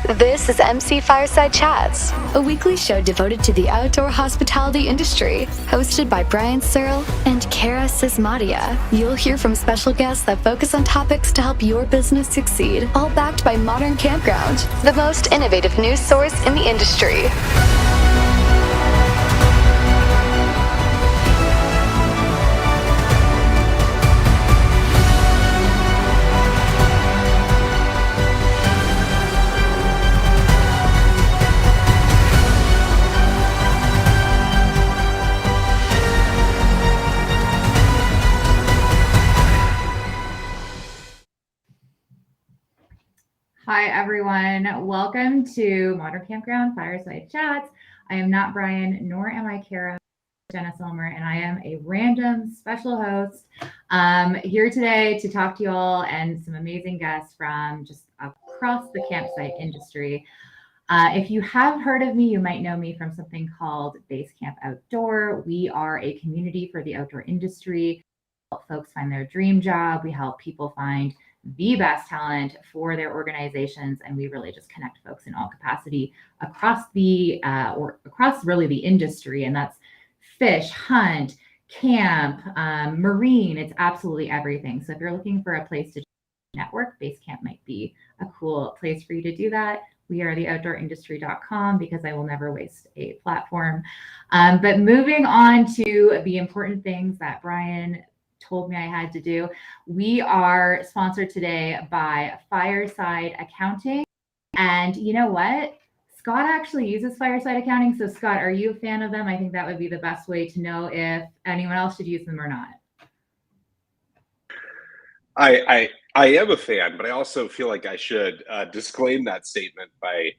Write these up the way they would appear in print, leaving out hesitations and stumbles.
This is MC Fireside Chats, a weekly show devoted to the outdoor hospitality industry, hosted by Brian Searl and Cara Csizmadia. You'll hear from special guests that focus on topics to help your business succeed, all backed by Modern Campground, the most innovative news source in the industry. Hi, everyone. Welcome to Modern Campground Fireside Chats. I am not Brian, nor am I Cara, Jenna Silmer, and I am a random special host here today to talk to you all and some amazing guests from just across the campsite industry. If you have heard of me, you might know me from something called Base Camp Outdoor. We are a community for the outdoor industry. We help folks find their dream job. We help people find the best talent for their organizations, and we really just connect folks in all capacity across the across really the industry, and that's fish, hunt, camp, marine. It's absolutely everything. So if you're looking for a place to network, Base Camp might be a cool place for you to do that. We are the outdoorindustry.com because I will never waste a platform. But moving on to the important things that Brian told me I had to do. We are sponsored today by Fireside Accounting. And you know what? Scott actually uses Fireside Accounting. So Scott, are you a fan of them? I think that would be the best way to know if anyone else should use them or not. I am a fan, but I also feel like I should disclaim that statement by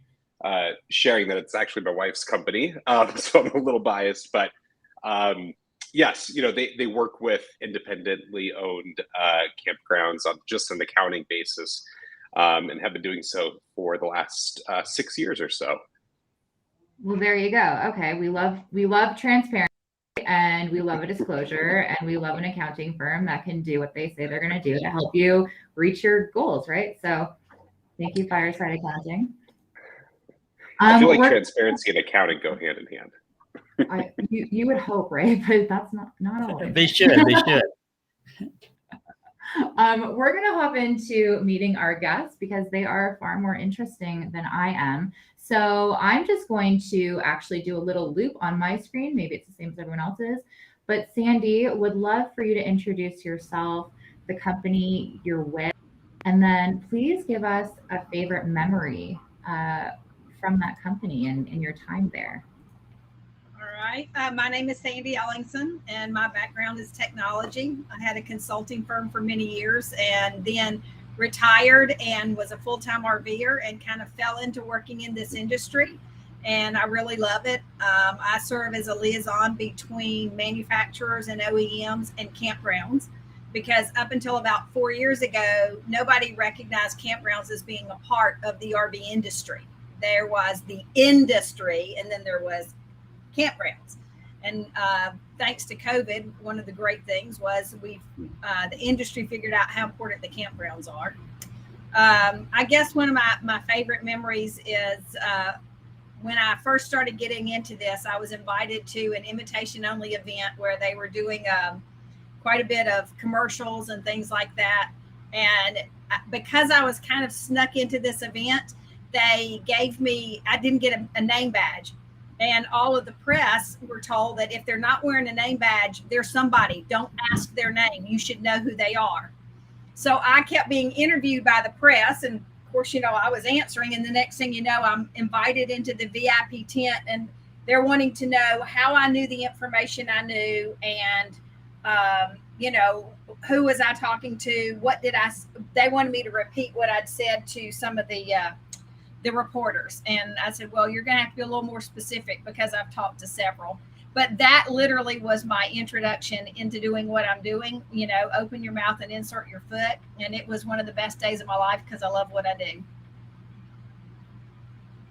sharing that it's actually my wife's company. So I'm a little biased, but yes, you know, they work with independently owned campgrounds on just an accounting basis, and have been doing so for the last 6 years or so. Well, there you go. Okay, we love transparency, and we love a disclosure, and we love an accounting firm that can do what they say they're going to do to help you reach your goals, right? So, thank you, Fireside Accounting. I feel like transparency and accounting go hand in hand. You would hope, right? But that's not always. They should. We're going to hop into meeting our guests because they are far more interesting than I am. So I'm just going to actually do a little loop on my screen. Maybe it's the same as everyone else's. But Sandy, would love for you to introduce yourself, the company you're with, and then please give us a favorite memory from that company and your time there. All right. My name is Sandy Ellingson, and my background is technology. I had a consulting firm for many years and then retired and was a full-time RVer and kind of fell into working in this industry. And I really love it. I serve as a liaison between manufacturers and OEMs and campgrounds, because up until about 4 years ago, nobody recognized campgrounds as being a part of the RV industry. There was the industry, and then there was campgrounds. And thanks to COVID, one of the great things was the industry figured out how important the campgrounds are. I guess one of my favorite memories is when I first started getting into this, I was invited to an invitation-only event where they were doing quite a bit of commercials and things like that. And because I was kind of snuck into this event, they gave me, I didn't get a name badge. And all of the press were told that if they're not wearing a name badge, they're somebody. Don't ask their name. You should know who they are. So I kept being interviewed by the press. And of course, you know, I was answering. And the next thing you know, I'm invited into the VIP tent. And they're wanting to know how I knew the information I knew. And, you know, who was I talking to? What did they wanted me to repeat what I'd said to some of the reporters. And I said, well, you're going to have to be a little more specific because I've talked to several. But that literally was my introduction into doing what I'm doing. You know, open your mouth and insert your foot. And it was one of the best days of my life because I love what I do.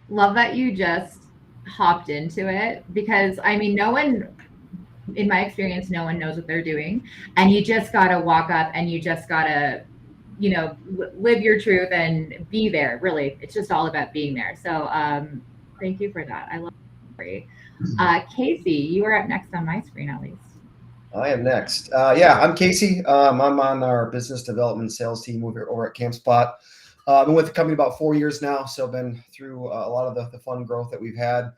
Love that you just hopped into it, because I mean, no one, in my experience, no one knows what they're doing. And you just got to walk up and you just got to live your truth and be there. Really, it's just all about being there. So thank you for that. I love the story. Casey, you are up next on my screen, at least. I am next. Yeah, I'm Casey. I'm on our business development sales team over at Campspot. I've been with the company about 4 years now, so I've been through a lot of the fun growth that we've had.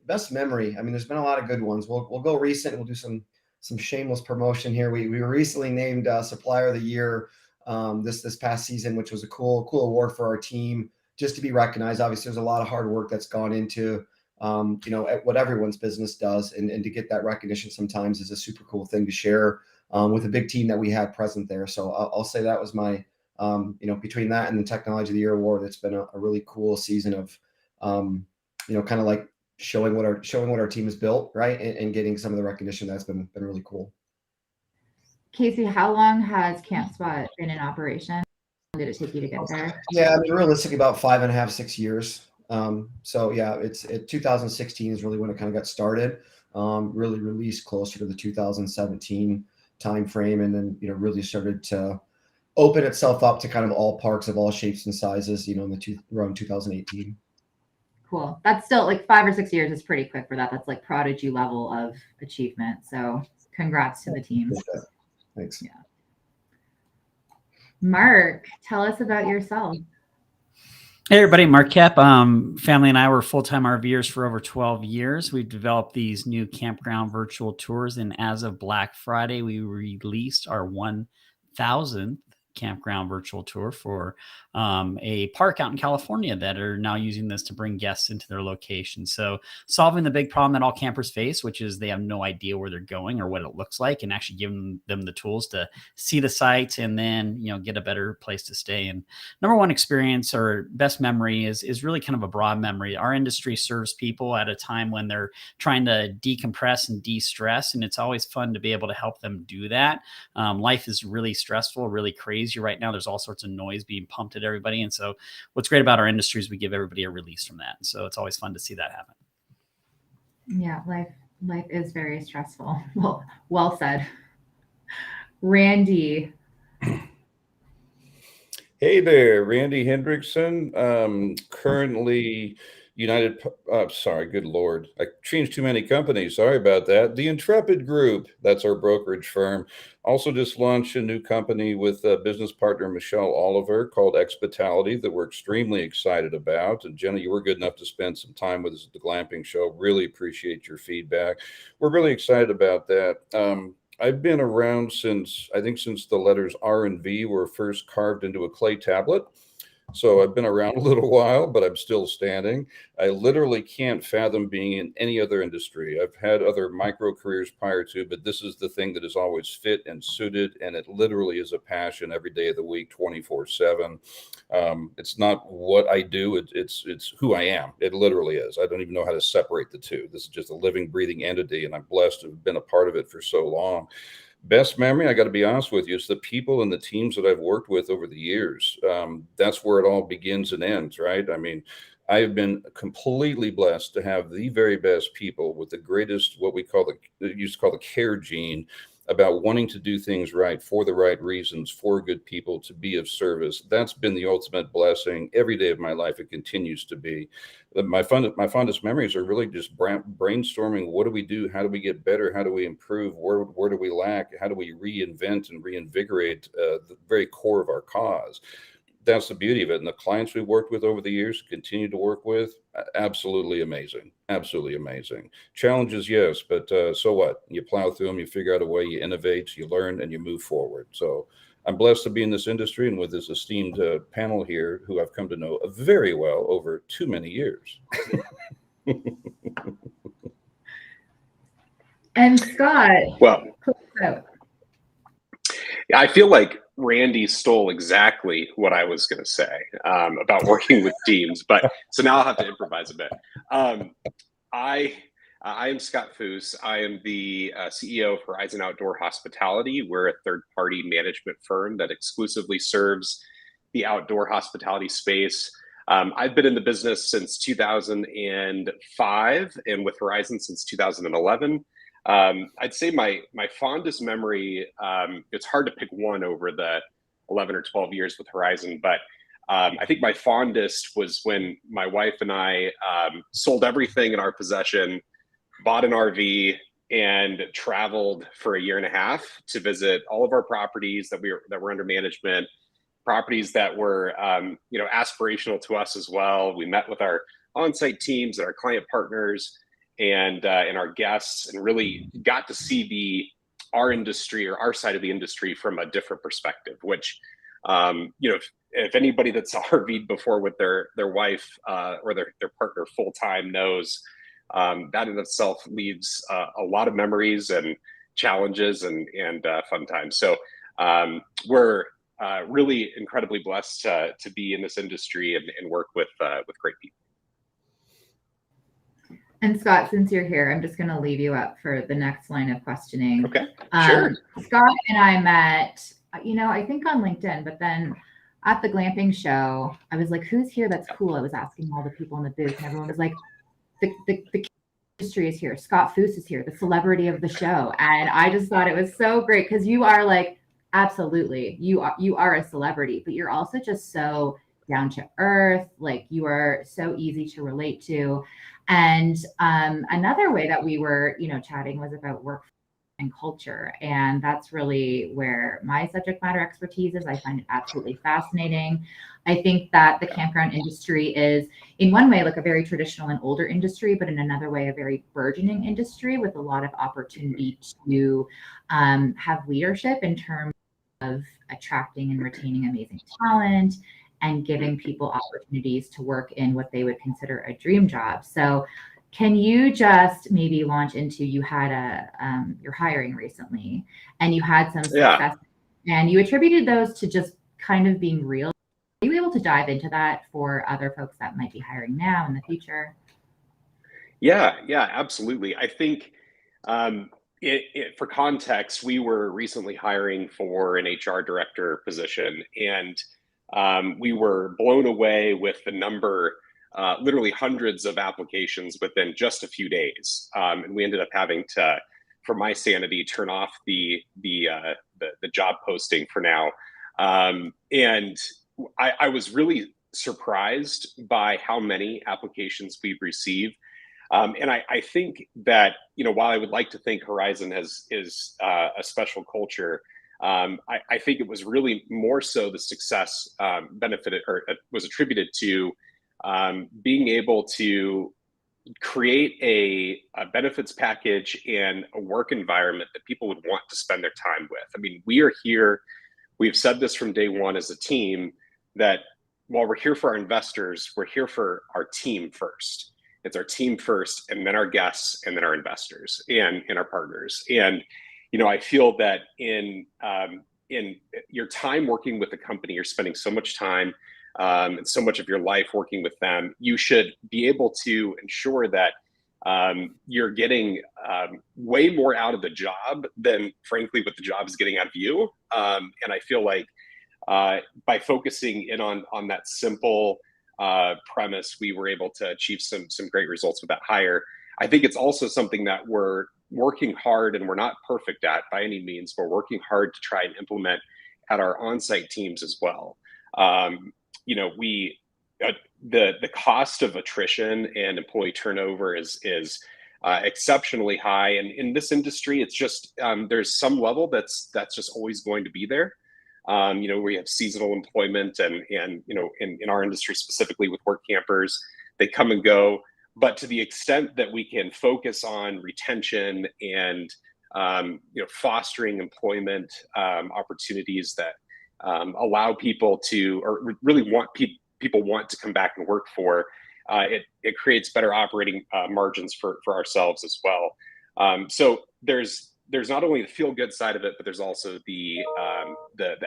Best memory. I mean, there's been a lot of good ones. We'll go recent. We'll do some shameless promotion here. We were recently named Supplier of the Year this past season, which was a cool award for our team, just to be recognized. Obviously, there's a lot of hard work that's gone into what everyone's business does, and to get that recognition sometimes is a super cool thing to share with a big team that we had present there. So I'll say that was my, between that and the Technology of the Year award, it's been a really cool season of, kind of like showing what our team has built, right, and getting some of the recognition. That's been really cool. Casey, how long has Campspot been in operation? Did it take you to get there? Yeah, I mean, realistically, about 5.5, 6 years. So yeah, it's 2016 is really when it kind of got started. Really released closer to the 2017 timeframe, and then really started to open itself up to kind of all parks of all shapes and sizes. Around 2018. Cool. That's still like 5 or 6 years is pretty quick for that. That's like prodigy level of achievement. So congrats to the team. Thanks. Yeah. Mark, tell us about yourself. Hey everybody, Mark Koep. Family and I were full-time RVers for over 12 years. We've developed these new campground virtual tours, and as of Black Friday, we released our 1,000th campground virtual tour for a park out in California that are now using this to bring guests into their location. So solving the big problem that all campers face, which is they have no idea where they're going or what it looks like, and actually giving them the tools to see the site and then, get a better place to stay. And number one experience or best memory is really kind of a broad memory. Our industry serves people at a time when they're trying to decompress and de-stress, and it's always fun to be able to help them do that. Life is really stressful, really crazy right now. There's all sorts of noise being pumped at everybody. And so what's great about our industry is we give everybody a release from that. So it's always fun to see that happen. Yeah, life is very stressful. Well said. Randy. Hey there, Randy Hendrickson. Currently good Lord. I changed too many companies. Sorry about that. The Intrepid Group, that's our brokerage firm. Also just launched a new company with business partner Michelle Oliver called Expitality that we're extremely excited about. And Jenna, you were good enough to spend some time with us at the glamping show. Really appreciate your feedback. We're really excited about that. I've been around since the letters R and V were first carved into a clay tablet. So I've been around a little while, but I'm still standing. I literally can't fathom being in any other industry. I've had other micro careers prior to, but this is the thing that is always fit and suited. And it literally is a passion every day of the week, 24/7. It's not what I do. It's who I am. It literally is. I don't even know how to separate the two. This is just a living, breathing entity. And I'm blessed to have been a part of it for so long. Best memory, I got to be honest with you, is the people and the teams that I've worked with over the years. That's where it all begins and ends, right? I mean, I've been completely blessed to have the very best people with the greatest, what we used to call the care gene, about wanting to do things right for the right reasons, for good people, to be of service. That's been the ultimate blessing. Every day of my life, it continues to be. My fondest memories are really just brainstorming. What do we do? How do we get better? How do we improve? Where do we lack? How do we reinvent and reinvigorate the very core of our cause? That's the beauty of it. And the clients we've worked with over the years, continue to work with, absolutely amazing. Absolutely amazing. Challenges, yes, but so what? You plow through them, you figure out a way, you innovate, you learn, and you move forward. So I'm blessed to be in this industry and with this esteemed panel here who I've come to know very well over too many years. And Scott. Well, I feel like Randy stole exactly what I was going to say about working with teams, but so now I'll have to improvise a bit. I am Scott Foos. I am the CEO for Horizon Outdoor Hospitality. We're a third-party management firm that exclusively serves the outdoor hospitality space. I've been in the business since 2005 and with Horizon since 2011. I'd say my fondest memory, it's hard to pick one over the 11 or 12 years with Horizon. But I think my fondest was when my wife and I sold everything in our possession, bought an RV, and traveled for a year and a half to visit all of our properties that were under management, properties that were aspirational to us as well. We met with our on-site teams and our client partners and our guests, and really got to see our industry, or our side of the industry, from a different perspective, which if anybody that's RV'd before with their wife or their partner full time knows that in itself leaves a lot of memories and challenges and fun times. So we're really incredibly blessed to be in this industry and work with great people. And Scott, since you're here, I'm just going to leave you up for the next line of questioning. Okay, sure. Scott and I met, I think on LinkedIn, but then at the glamping show, I was like, who's here that's cool? I was asking all the people in the booth, and everyone was like, the industry is here. Scott Foos is here, the celebrity of the show. And I just thought it was so great, because you are like, absolutely, you are a celebrity, but you're also just so down to earth. Like, you are so easy to relate to. And another way that we were, chatting was about work and culture. And that's really where my subject matter expertise is. I find it absolutely fascinating. I think that the campground industry is, in one way, like a very traditional and older industry, but in another way, a very burgeoning industry with a lot of opportunity to have leadership in terms of attracting and retaining amazing talent and giving people opportunities to work in what they would consider a dream job. So can you just maybe launch into, you had you're hiring recently, and you had some success, and you attributed those to just kind of being real. Are you able to dive into that for other folks that might be hiring now in the future? Yeah, absolutely. I think for context, we were recently hiring for an HR director position, and we were blown away with the number, literally hundreds of applications within just a few days. And we ended up having to, for my sanity, turn off the job posting for now. And I was really surprised by how many applications we've received. And I think that, while I would like to think Horizon is a special culture, I think it was really more so the success benefited, or was attributed to being able to create a benefits package and a work environment that people would want to spend their time with. I mean, we are here, we've said this from day one as a team, that while we're here for our investors, we're here for our team first. It's our team first, and then our guests, and then our investors and our partners. And I feel that in your time working with the company, you're spending so much time and so much of your life working with them. You should be able to ensure that you're getting way more out of the job than, frankly, what the job is getting out of you. And I feel like by focusing in on that simple premise, we were able to achieve some great results with that hire. I think it's also something that we're working hard, and we're not perfect at by any means. We're working hard to try and implement at our on-site teams as well. The cost of attrition and employee turnover is exceptionally high, and in this industry, it's just there's some level that's just always going to be there. We have seasonal employment, and in our industry specifically with work campers, they come and go. But to the extent that we can focus on retention and fostering employment opportunities that allow people to, or really people want to come back and work for, it creates better operating margins for ourselves as well. So there's not only the feel good side of it, but there's also the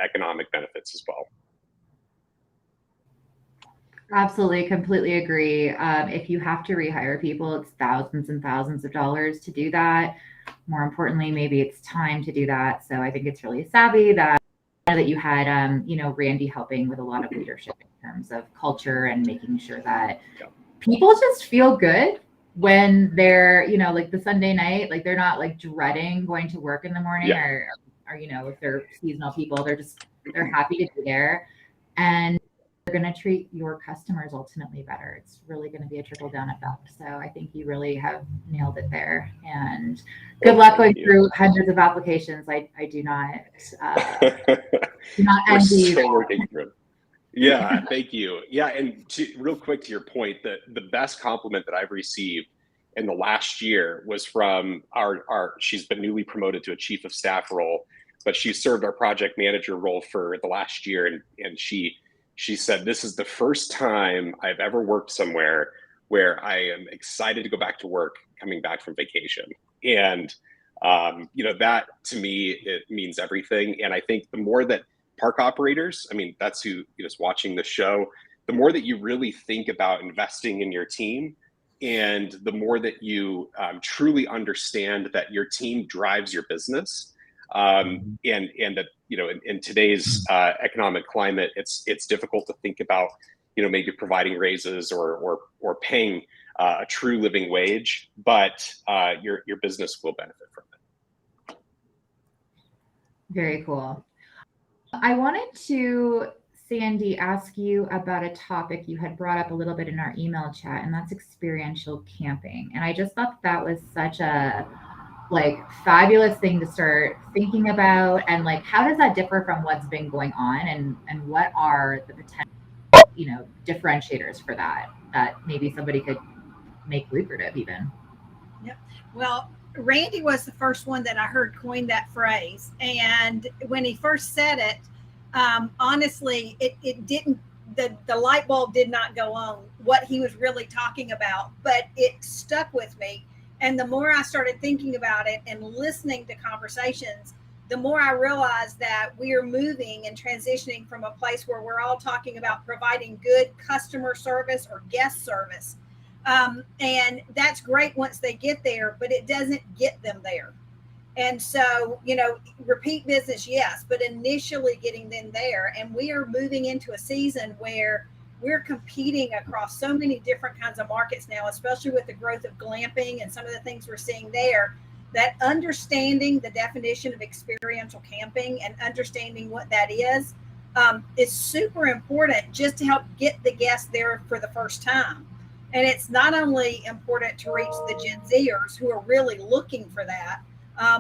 economic benefits as well. Absolutely, completely agree. If you have to rehire people, it's thousands and thousands of dollars to do that. More importantly, maybe it's time to do that. So I think it's really savvy that you had, Randy helping with a lot of leadership in terms of culture and making sure that people just feel good when they're, like the Sunday night, like they're not like dreading going to work in the morning, or if they're seasonal people, they're just They're happy to be there, and they're going to treat your customers ultimately better. It's really going to be a trickle down effect. So I think you really have nailed it there. And good luck going through hundreds of applications. I do not We're envy. still working through. Yeah, thank you. Yeah, and real quick to your point, the best compliment that I've received in the last year was from our she's been newly promoted to a chief of staff role, but she served our project manager role for the last year, and she said, this is the first time I've ever worked somewhere where I am excited to go back to work coming back from vacation. And that to me, it means everything. And I think the more that park operators, I mean, that's who is watching the show, the more that you really think about investing in your team, and the more that you truly understand that your team drives your business, and that in today's economic climate, it's difficult to think about maybe providing raises or paying a true living wage, but your business will benefit from it. Very cool. I wanted to, Sandy, ask you about a topic you had brought up a little bit in our email chat, and that's experiential camping. And I just thought that was such a fabulous thing to start thinking about. And how does that differ from what's been going on, and what are the potential, differentiators for that maybe somebody could make lucrative even? Yep. Well, Randy was the first one that I heard coin that phrase. And when he first said it, honestly, it didn't, the light bulb did not go on what he was really talking about, but it stuck with me. And the more I started thinking about it and listening to conversations, the more I realized that we are moving and transitioning from a place where we're all talking about providing good customer service or guest service. And that's great once they get there, but it doesn't get them there. And so, repeat business, yes, but initially getting them there. And we are moving into a season where we're competing across so many different kinds of markets now, especially with the growth of glamping and some of the things we're seeing there, that understanding the definition of experiential camping and understanding what that is super important just to help get the guests there for the first time. And it's not only important to reach the Gen Zers who are really looking for that,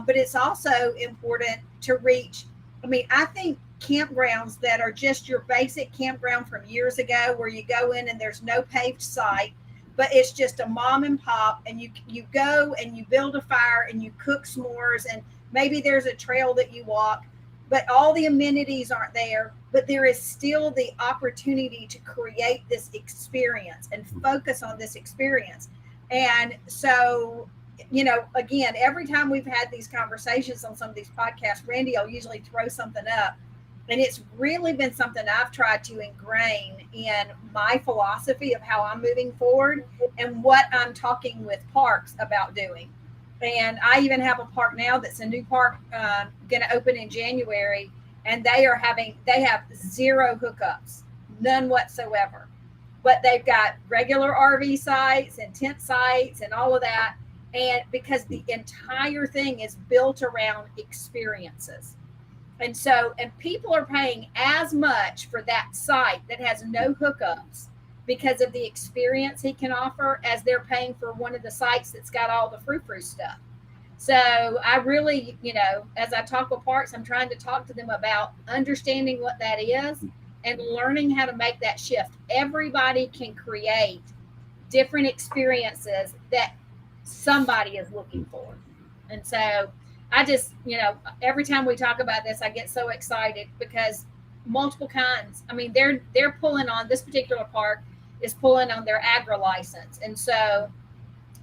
but it's also important to reach, I think campgrounds that are just your basic campground from years ago where you go in and there's no paved site, but it's just a mom and pop, and you go and you build a fire and you cook s'mores, and maybe there's a trail that you walk, but all the amenities aren't there, but there is still the opportunity to create this experience and focus on this experience. And so, again, every time we've had these conversations on some of these podcasts, Randy will usually throw something up. And it's really been something I've tried to ingrain in my philosophy of how I'm moving forward and what I'm talking with parks about doing. And I even have a park now that's a new park going to open in January, and they have zero hookups, none whatsoever. But they've got regular RV sites and tent sites and all of that. And because the entire thing is built around experiences. And so, and people are paying as much for that site that has no hookups because of the experience he can offer as they're paying for one of the sites that's got all the frou-frou stuff. So I really, as I talk with parks, I'm trying to talk to them about understanding what that is and learning how to make that shift. Everybody can create different experiences that somebody is looking for. And so I just, every time we talk about this, I get so excited because multiple kinds. They're pulling on, this particular park is pulling on their agri license. And so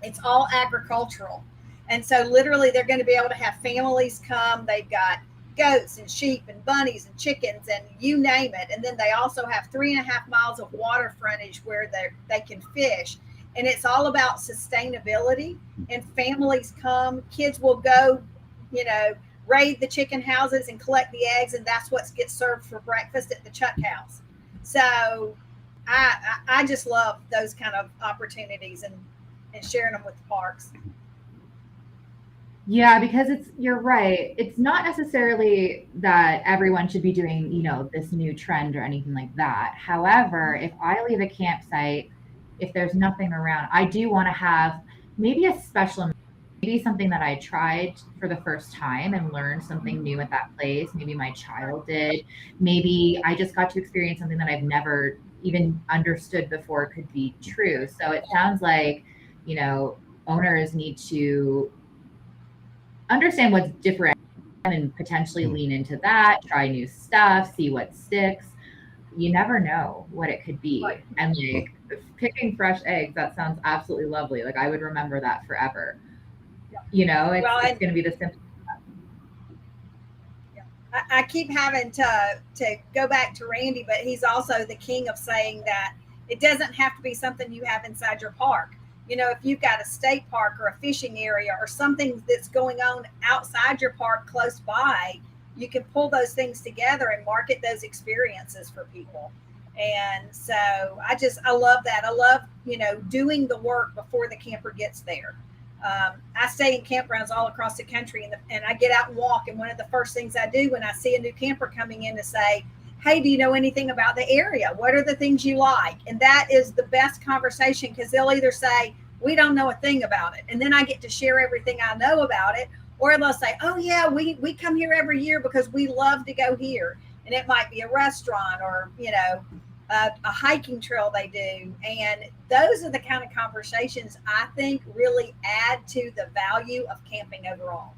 it's all agricultural. And so literally they're going to be able to have families come. They've got goats and sheep and bunnies and chickens and you name it. And then they also have 3.5 miles of water frontage where they can fish. And it's all about sustainability, and families come, kids will go, raid the chicken houses and collect the eggs, and that's what gets served for breakfast at the Chuck House. So I just love those kind of opportunities and sharing them with the parks. Yeah, because you're right. It's not necessarily that everyone should be doing, this new trend or anything like that. However, if I leave a campsite, if there's nothing around, I do want to have maybe a special, maybe something that I tried for the first time and learned something new at that place. Maybe my child did. Maybe I just got to experience something that I've never even understood before could be true. So it sounds like, owners need to understand what's different and potentially lean into that, try new stuff, see what sticks. You never know what it could be. And like picking fresh eggs, that sounds absolutely lovely. Like I would remember that forever. It's going to be the simple. I keep having to go back to Randy, but he's also the king of saying that it doesn't have to be something you have inside your park. If you've got a state park or a fishing area or something that's going on outside your park close by, you can pull those things together and market those experiences for people. And so I love that. I love, doing the work before the camper gets there. I stay in campgrounds all across the country and I get out and walk. And one of the first things I do when I see a new camper coming in is say, hey, do you know anything about the area? What are the things you like? And that is the best conversation because they'll either say, we don't know a thing about it. And then I get to share everything I know about it. Or they'll say, oh, yeah, we come here every year because we love to go here. And it might be a restaurant or, a hiking trail they do. And those are the kind of conversations I think really add to the value of camping overall.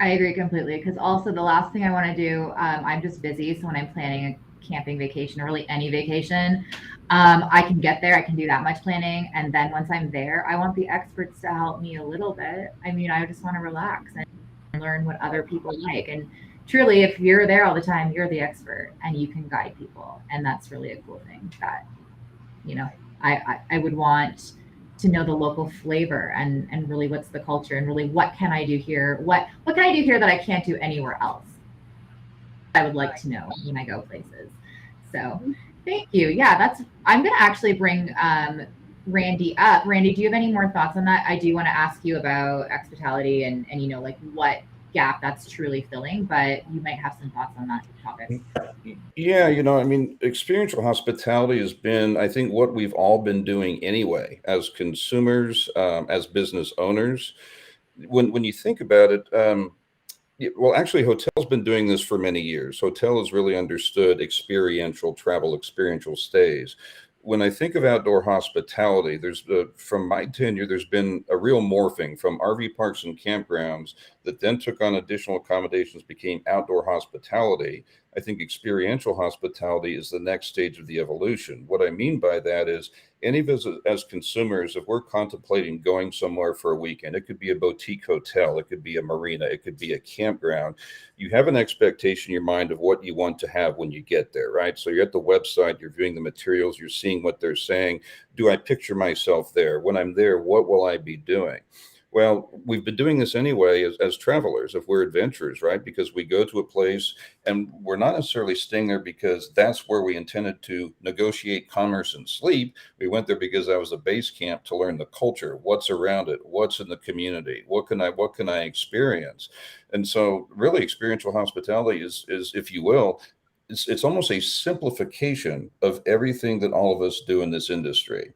I agree completely because also the last thing I want to do, I'm just busy. So when I'm planning a camping vacation or really any vacation, I can get there. I can do that much planning. And then once I'm there, I want the experts to help me a little bit. I mean, I just want to relax and learn what other people like. And truly, if you're there all the time, you're the expert and you can guide people. And that's really a cool thing that, I would want to know the local flavor and really what's the culture and really what can I do here? What can I do here that I can't do anywhere else? I would like to know when I go places. So thank you. Yeah, I'm going to actually bring Randy up. Randy, do you have any more thoughts on that? I do want to ask you about hospitality and like what gap that's truly filling, but you might have some thoughts on that topic. Yeah, I mean, experiential hospitality has been, I think, what we've all been doing anyway as consumers, as business owners. When you think about it, well, actually, hotel's been doing this for many years. Hotel has really understood experiential travel, experiential stays. When I think of outdoor hospitality, there's from my tenure, there's been a real morphing from RV parks and campgrounds that then took on additional accommodations, became outdoor hospitality. I think experiential hospitality is the next stage of the evolution. What I mean by that is any of us as consumers, if we're contemplating going somewhere for a weekend, it could be a boutique hotel, it could be a marina, it could be a campground. You have an expectation in your mind of what you want to have when you get there, right? So you're at the website, you're viewing the materials, you're seeing what they're saying. Do I picture myself there? When I'm there, what will I be doing? Well, we've been doing this anyway as travelers, if we're adventurers, right? Because we go to a place and we're not necessarily staying there because that's where we intended to negotiate commerce and sleep. We went there because that was a base camp to learn the culture, what's around it, what's in the community, what can I experience? And so really experiential hospitality is if you will, it's almost a simplification of everything that all of us do in this industry.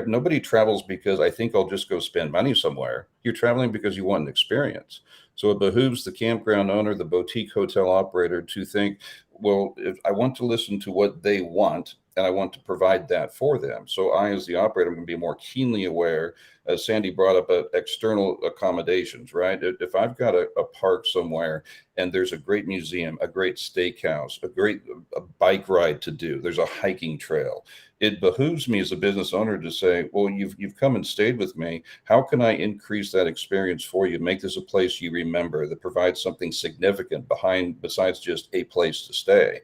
Nobody travels because I think I'll just go spend money somewhere. You're traveling because you want an experience. So it behooves the campground owner, the boutique hotel operator to think, well, if I want to listen to what they want and I want to provide that for them. So I, as the operator, am going to be more keenly aware, as Sandy brought up, external accommodations, right? If I've got a park somewhere and there's a great museum, a great steakhouse, a bike ride to do, there's a hiking trail, it behooves me as a business owner to say, well, you've come and stayed with me. How can I increase that experience for you? Make this a place you remember that provides something significant besides just a place to stay.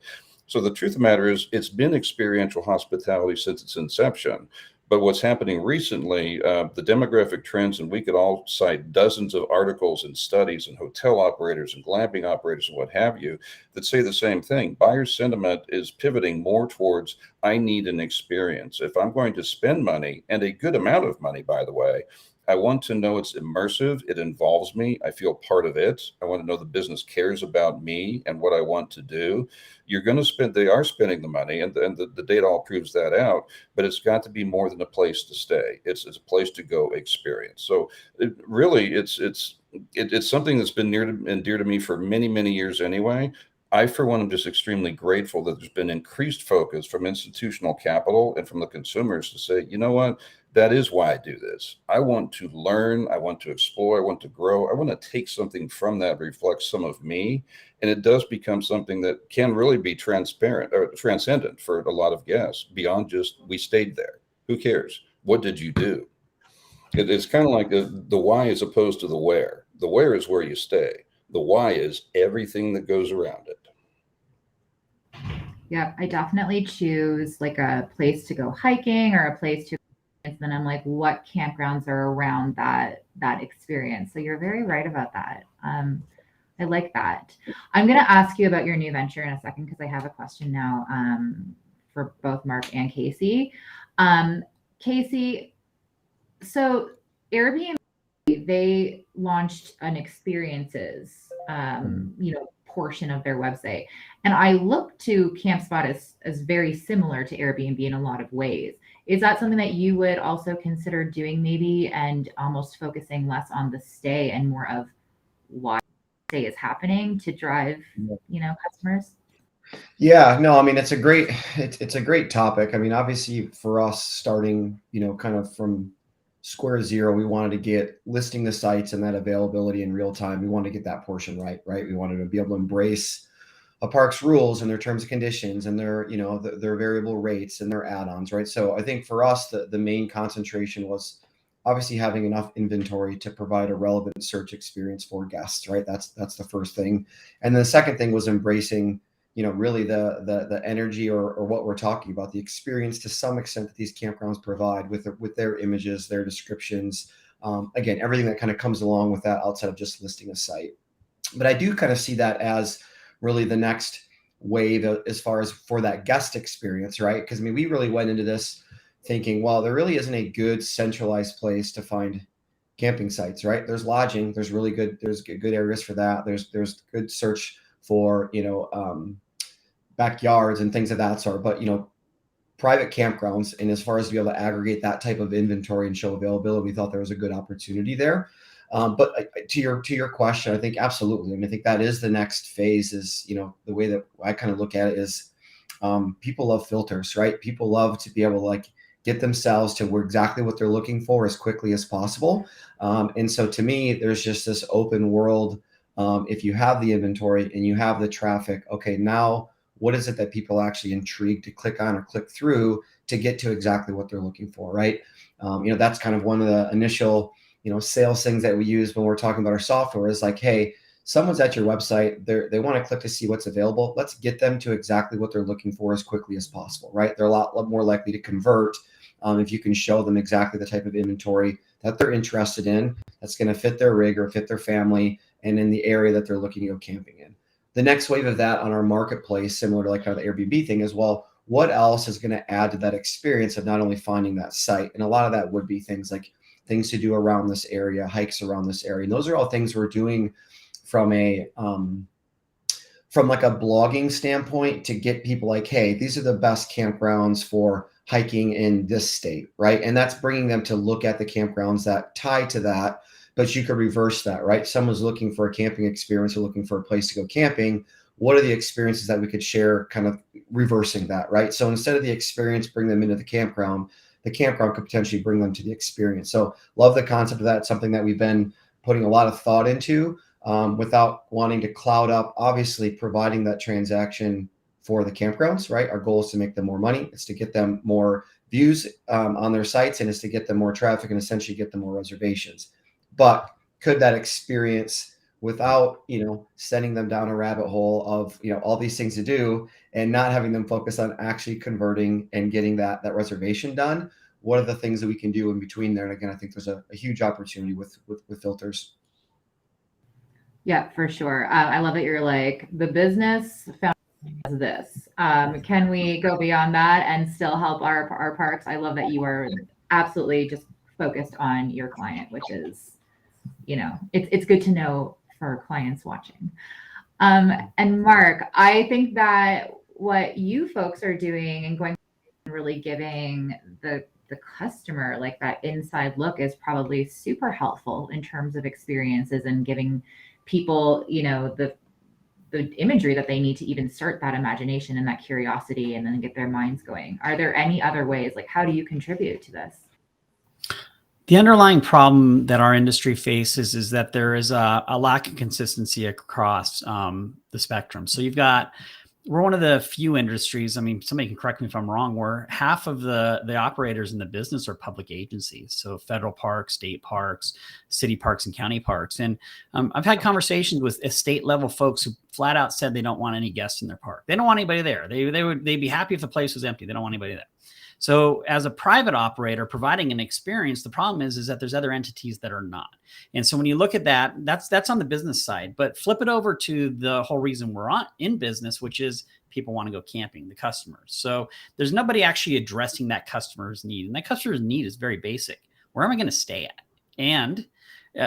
So the truth of the matter is it's been experiential hospitality since its inception. But what's happening recently, the demographic trends, and we could all cite dozens of articles and studies and hotel operators and glamping operators and what have you that say the same thing. Buyer sentiment is pivoting more towards, I need an experience. If I'm going to spend money, and a good amount of money, by the way, I want to know it's immersive. It involves me. I feel part of it. I want to know the business cares about me and what I want to do. You're going to spend, they are spending the money, and the data all proves that out, but it's got to be more than a place to stay. It's a place to go experience. So it's something that's been near and dear to me for many, many years anyway. I, for one, am just extremely grateful that there's been increased focus from institutional capital and from the consumers to say, you know what, that is why I do this. I want to learn. I want to explore. I want to grow. I want to take something from that that reflects some of me. And it does become something that can really be transparent or transcendent for a lot of guests beyond just, we stayed there. Who cares? What did you do? It's kind of like the why as opposed to the where. The where is where you stay. The why is everything that goes around it. Yeah, I definitely choose like a place to go hiking or a place to, and then I'm like, what campgrounds are around that experience? So you're very right about that. I like that. I'm going to ask you about your new venture in a second because I have a question now for both Mark and Casey. Casey, so Airbnb, they launched an experiences, portion of their website. And I look to Campspot as very similar to Airbnb in a lot of ways. Is that something that you would also consider doing maybe, and almost focusing less on the stay and more of why stay is happening to drive, customers? Yeah, no, I mean, it's a great topic. I mean, obviously for us starting, kind of from square zero, we wanted to get listing the sites and that availability in real time. We wanted to get that portion right? We wanted to be able to embrace a park's rules and their terms and conditions and their, their variable rates and their add-ons, right? So I think for us, the main concentration was obviously having enough inventory to provide a relevant search experience for guests, right? That's the first thing. And the second thing was embracing, really the energy or what we're talking about, the experience to some extent that these campgrounds provide with their images, their descriptions, again, everything that kind of comes along with that outside of just listing a site. But I do kind of see that as really the next wave as far as for that guest experience, right? Because I mean, we really went into this thinking, well, there really isn't a good centralized place to find camping sites, right? There's lodging, there's good areas for that. There's good search for, backyards and things of that sort, but private campgrounds, and as far as to be able to aggregate that type of inventory and show availability, we thought there was a good opportunity there. But to your question, I think absolutely. I mean, I think that is the next phase. Is the way that I kind of look at it is people love filters, right? People love to be able to get themselves to exactly what they're looking for as quickly as possible. And so to me, there's just this open world. If you have the inventory and you have the traffic, okay, now what is it that people are actually intrigued to click on or click through to get to exactly what they're looking for, right? That's kind of one of the initial, sales things that we use when we're talking about our software is like, hey, someone's at your website, they want to click to see what's available. Let's get them to exactly what they're looking for as quickly as possible, right? They're a lot more likely to convert if you can show them exactly the type of inventory that they're interested in, that's going to fit their rig or fit their family, and in the area that they're looking to go camping in. The next wave of that on our marketplace, similar to kind of the Airbnb thing, is, well, what else is going to add to that experience of not only finding that site? And a lot of that would be things like things to do around this area, hikes around this area. And those are all things we're doing from a blogging standpoint to get people like, hey, these are the best campgrounds for hiking in this state, right? And that's bringing them to look at the campgrounds that tie to that. But you could reverse that, right? Someone's looking for a camping experience or looking for a place to go camping. What are the experiences that we could share, kind of reversing that, right? So instead of the experience, bring them into the campground could potentially bring them to the experience. So love the concept of that. It's something that we've been putting a lot of thought into without wanting to cloud up, obviously providing that transaction for the campgrounds, right? Our goal is to make them more money. It's to get them more views on their sites, and it's to get them more traffic and essentially get them more reservations. But could that experience, without sending them down a rabbit hole of all these things to do and not having them focus on actually converting and getting that reservation done, what are the things that we can do in between there? And again, I think there's a huge opportunity with filters. Yeah, for sure. I love that you're like, the business found this. Can we go beyond that and still help our parks? I love that you are absolutely just focused on your client, which is, it's good to know for clients watching. And Mark, I think that what you folks are doing and going really giving the customer like that inside look is probably super helpful in terms of experiences and giving people, the imagery that they need to even start that imagination and that curiosity and then get their minds going. Are there any other ways? Like, how do you contribute to this? The underlying problem that our industry faces is that there is a lack of consistency across the spectrum. So we're one of the few industries, I mean, somebody can correct me if I'm wrong, where half of the operators in the business are public agencies. So federal parks, state parks, city parks, and county parks. And I've had conversations with estate level folks who flat out said they don't want any guests in their park. They don't want anybody there. They'd be happy if the place was empty. They don't want anybody there. So as a private operator providing an experience, the problem is that there's other entities that are not. And so when you look at that, that's on the business side, but flip it over to the whole reason we're in business, which is people want to go camping, the customers. So there's nobody actually addressing that customer's need. And that customer's need is very basic. Where am I going to stay at? And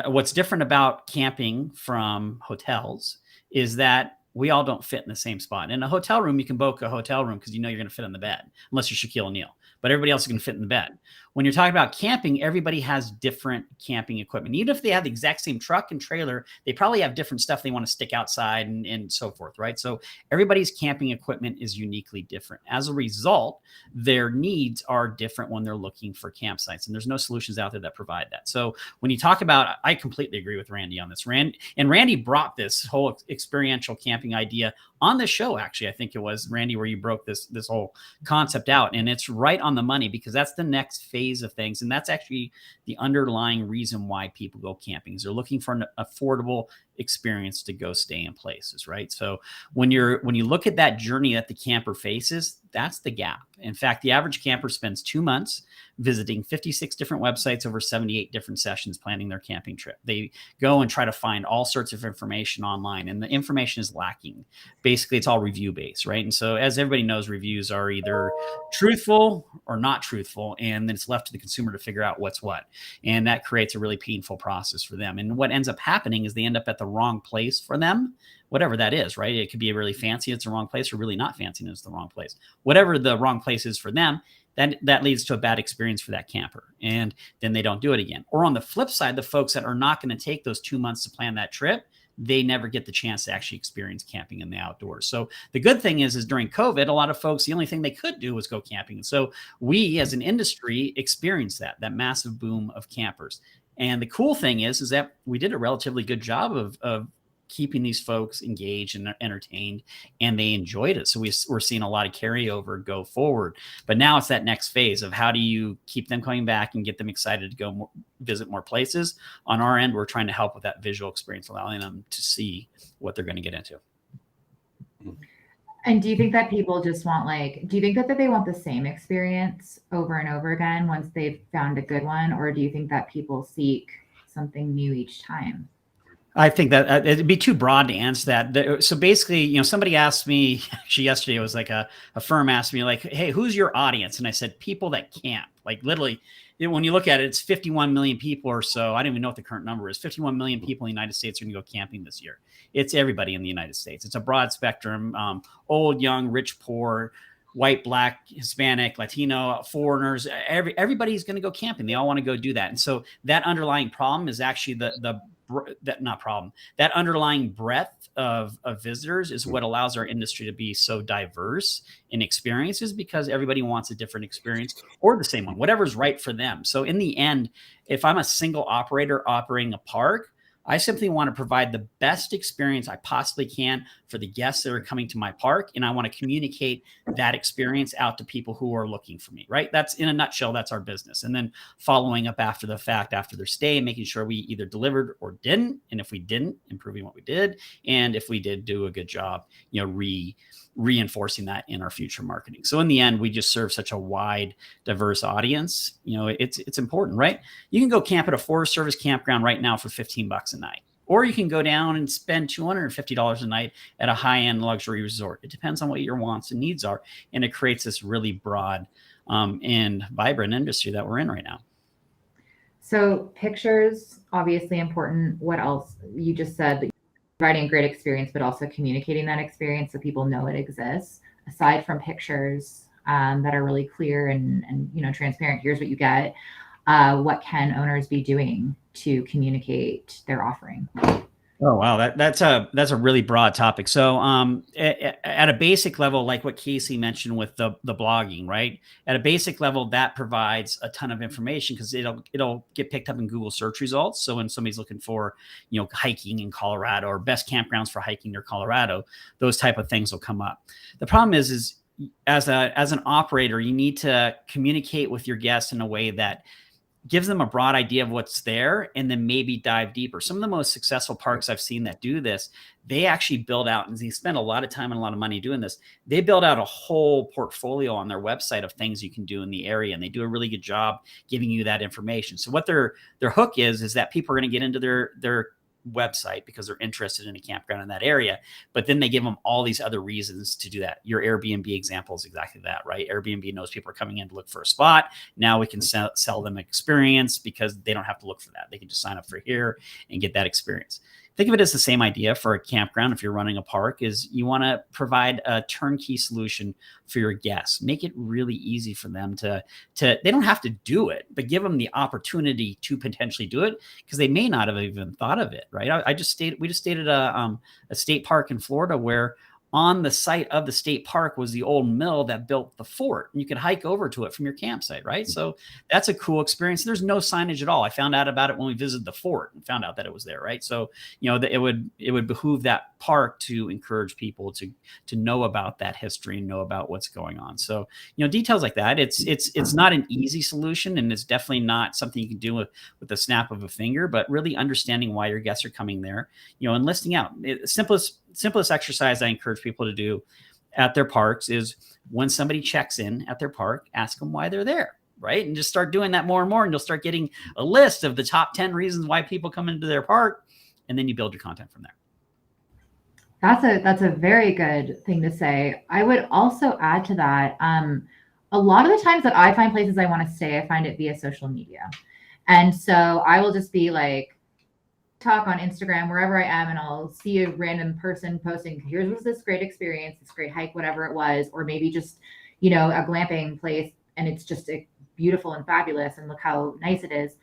what's different about camping from hotels is that we all don't fit in the same spot. In a hotel room, you can book a hotel room because you're going to fit on the bed, unless you're Shaquille O'Neal. But everybody else is going to fit in the bed. When you're talking about camping, everybody has different camping equipment. Even if they have the exact same truck and trailer, they probably have different stuff they want to stick outside and so forth, right? So everybody's camping equipment is uniquely different. As a result, their needs are different when they're looking for campsites, and there's no solutions out there that provide that. So when you talk about, I completely agree with Randy on this. Randy brought this whole experiential camping idea on the show, actually. I think it was Randy where you broke this whole concept out, and it's right on the money because that's the next phase of things. And that's actually the underlying reason why people go camping is they're looking for an affordable experience to go stay in places, right? So when you look at that journey that the camper faces, that's the gap. In fact, the average camper spends 2 months visiting 56 different websites over 78 different sessions planning their camping trip. They go and try to find all sorts of information online, and the information is lacking. Basically, it's all review based, right? And so as everybody knows, reviews are either truthful or not truthful, and then it's left to the consumer to figure out what's what. And that creates a really painful process for them. And what ends up happening is they end up at the wrong place for them, whatever that is, right? It could be really fancy, it's the wrong place, or really not fancy, and it's the wrong place. Whatever the wrong place is for them, that leads to a bad experience for that camper. And then they don't do it again. Or on the flip side, the folks that are not going to take those 2 months to plan that trip, they never get the chance to actually experience camping in the outdoors. So the good thing is during COVID, a lot of folks, the only thing they could do was go camping. So we as an industry experienced that massive boom of campers. And the cool thing is that we did a relatively good job of keeping these folks engaged and entertained, and they enjoyed it. So we're seeing a lot of carryover go forward. But now it's that next phase of how do you keep them coming back and get them excited to go visit more places. On our end, we're trying to help with that visual experience, allowing them to see what they're going to get into. And do you think that people just want do you think that they want the same experience over and over again once they've found a good one? Or do you think that people seek something new each time? I think that it'd be too broad to answer that. So basically, somebody asked me actually yesterday, it was like a firm asked me like, hey, who's your audience? And I said, people that camp. Like literally, when you look at it, it's 51 million people or so. I don't even know what the current number is. 51 million people in the United States are going to go camping this year. It's everybody in the United States. It's a broad spectrum, old, young, rich, poor, white, black, Hispanic, Latino, foreigners, everybody's going to go camping. They all want to go do that. And so that underlying problem is actually that underlying breadth of visitors is what allows our industry to be so diverse in experiences, because everybody wants a different experience or the same one, whatever's right for them. So in the end, if I'm a single operator operating a park, I simply want to provide the best experience I possibly can for the guests that are coming to my park. And I want to communicate that experience out to people who are looking for me, right? That's in a nutshell, that's our business. And then following up after the fact, after their stay, making sure we either delivered or didn't. And if we didn't, improving what we did. And if we did do a good job, reinforcing that in our future marketing. So in the end, we just serve such a wide, diverse audience. It's important, right? You can go camp at a Forest Service campground right now for $15 a night, or you can go down and spend $250 a night at a high-end luxury resort. It depends on what your wants and needs are, and it creates this really broad and vibrant industry that we're in right now. So pictures, obviously important. What else? You just said that you're providing a great experience, but also communicating that experience so people know it exists. Aside from pictures that are really clear and transparent, here's what you get. What can owners be doing to communicate their offering? Oh, wow. That's a really broad topic. So at a basic level, like what Casey mentioned with the blogging, right? At a basic level, that provides a ton of information because it'll get picked up in Google search results. So when somebody's looking for, hiking in Colorado or best campgrounds for hiking near Colorado, those type of things will come up. The problem is as an operator, you need to communicate with your guests in a way that gives them a broad idea of what's there and then maybe dive deeper. Some of the most successful parks I've seen that do this, they actually build out, and they spend a lot of time and a lot of money doing this. They build out a whole portfolio on their website of things you can do in the area. And they do a really good job giving you that information. So what their hook is that people are going to get into their website because they're interested in a campground in that area, but then they give them all these other reasons to do that. Your Airbnb example is exactly that, right? Airbnb knows people are coming in to look for a spot. Now we can sell them experience because they don't have to look for that. They can just sign up for here and get that experience. Think of it as the same idea for a campground. If you're running a park, is you want to provide a turnkey solution for your guests. Make it really easy for them to they don't have to do it, but give them the opportunity to potentially do it because they may not have even thought of it, right? We just stayed at a state park in Florida where on the site of the state park was the old mill that built the fort. And you could hike over to it from your campsite, right? So that's a cool experience. There's no signage at all. I found out about it when we visited the fort and found out that it was there, right? So, it would behoove that park to encourage people to know about that history and know about what's going on. So, details like that. It's not an easy solution, and it's definitely not something you can do with the snap of a finger, but really understanding why your guests are coming there, and listing out. Simplest exercise I encourage people to do at their parks is when somebody checks in at their park, ask them why they're there, right? And just start doing that more and more, and you'll start getting a list of the top 10 reasons why people come into their park, and then you build your content from there. That's a very good thing to say. I would also add to that, a lot of the times that I find places I want to stay, I find it via social media. And so I will just be like, talk on Instagram, wherever I am, and I'll see a random person posting, here's this great experience, this great hike, whatever it was, or maybe just, a glamping place, and it's just beautiful and fabulous, and look how nice it is.